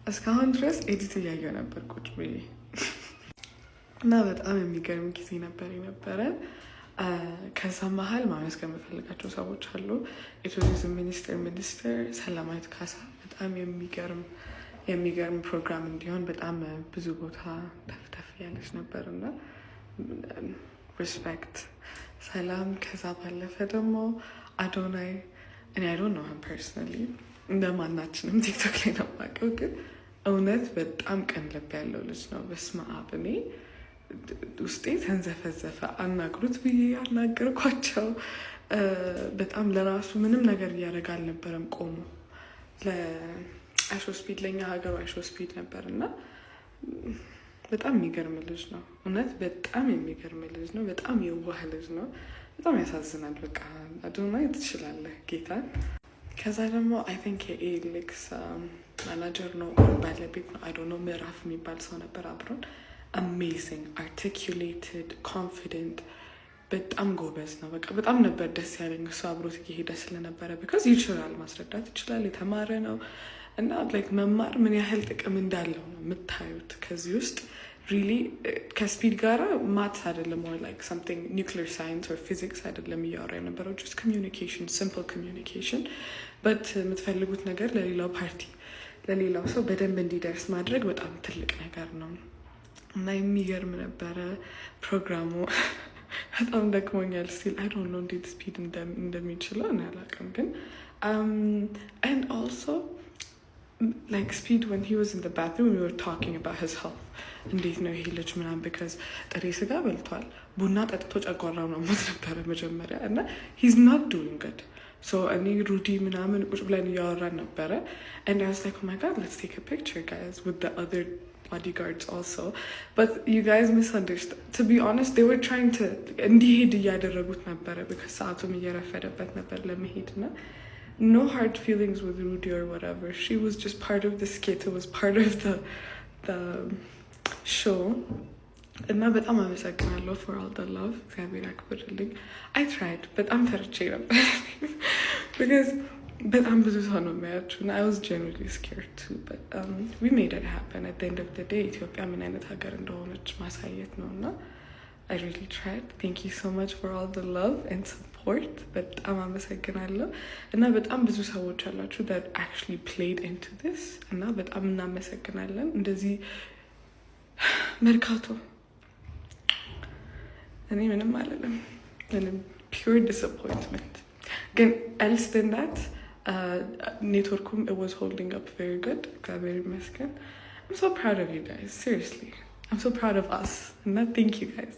እስካሁን ድረስ ኤዲት እያየሁ ነበር ቁጭ ብዬ እና በጣም የሚገርም ጊዜ ነበር የነበረን። ከዛ መሀል ማመስገን የምፈልጋቸው ሰዎች አሉ። የቱሪዝም ሚኒስትር ሰላማዊት ካሳ በጣም የሚገርም ፕሮግራም እንዲሆን በጣም ብዙ ቦታ ተፍተፍ ያለች ነበር እና ሪስፔክት ሰላም። ከዛ ባለፈ ደግሞ አዶናይ እኔ አይዶን ነው ፐርሰናሊ እንደማናችንም ቲክቶክ ላይ ነው የማውቀው፣ ግን እውነት በጣም ቀን ልብ ያለው ልጅ ነው። በስመ አብ እኔ ውስጤ ተንዘፈዘፈ። አናግሩት ብዬ አናገርኳቸው። በጣም ለራሱ ምንም ነገር እያደረገ አልነበረም። ቆሞ ለአይሾ ስፒድ ለእኛ ሀገሩ አይሾ ስፒድ ነበር እና በጣም የሚገርም ልጅ ነው። እውነት በጣም የሚገርም ልጅ ነው። በጣም የዋህ ልጅ ነው። በጣም ያሳዝናል። በቃ አዶናይ ትችላለህ ጌታን። ከዛ ደግሞ አይ ቲንክ የኤሌክስ ማናጀር ነው ባለቤት ነው አይ ዶንት ኖ ምዕራፍ የሚባል ሰው ነበር አብሮን። አሜዚንግ አርቲኩሌትድ ኮንፊደንት በጣም ጎበዝ ነው። በቃ በጣም ነበር ደስ ያለኝ እሱ አብሮት እየሄደ ስለነበረ። ቢካዝ ይችላል፣ ማስረዳት ይችላል፣ የተማረ ነው እና ላይክ መማር ምን ያህል ጥቅም እንዳለው ነው የምታዩት ከዚህ ውስጥ። ሪሊ ከስፒድ ጋራ ማትስ አይደለም ወይ ላይክ ሰምቲንግ ኒውክሊር ሳይንስ ኦር ፊዚክስ አይደለም እያወራ የነበረው፣ ጀስት ኮሚዩኒኬሽን፣ ሲምፕል ኮሚዩኒኬሽን በት የምትፈልጉት ነገር ለሌላው ፓርቲ ለሌላው ሰው በደንብ እንዲደርስ ማድረግ በጣም ትልቅ ነገር ነው እና የሚገርም ነበረ ፕሮግራሙ። በጣም ደክሞኛል ስቲል አይ ዶንት ኖ እንዴት ስፒድ እንደሚችለው እኔ አላውቅም፣ ግን and also like speed when he was in the bathroom we were talking about his health እንዴት ነው ይሄ ልጅ ምናምን because ጥሬ ስጋ በልቷል፣ ቡና ጠጥቶ ጨጓራው ነው ሞት ነበረ መጀመሪያ እና he's not doing good. So እኔ ሩዲ ምናምን ቁጭ ብለን እያወራን ነበረ and I was like oh my god let's take a picture guys with the other bodyguards also, but you guys misunderstood. To be honest they were trying to እንዲሄድ እያደረጉት ነበረ because ሰዓቱም እየረፈደበት ነበር ለመሄድ እና no hard feelings with Rudy or whatever. She was just part of the skit. It was part of the show. እና በጣም አመሰግናለሁ for all the love. እግዚአብሔር ያክብርልኝ. I tried but I'm ፈርቼ ነበር because በጣም ብዙ ሰው ነው የሚያያችሁ እና I was genuinely scared too, but we made it happen. At the end of the day ኢትዮጵያ ምን አይነት ሀገር እንደሆነች ማሳየት ነው እና I really tried. Thank you so much for all the love and support. በጣም አመሰግናለሁ እና በጣም ብዙ ሰዎች አላችሁ that actually played into this እና በጣም እናመሰግናለን። እንደዚህ መርካቶ እኔ ምንም አልልም፣ ምንም pure disappointment። ግን else than that ኔትወርኩም it was holding up very good. እግዚአብሔር ይመስገን። I'm so proud of you guys, seriously. I'm so proud of us and thank you guys.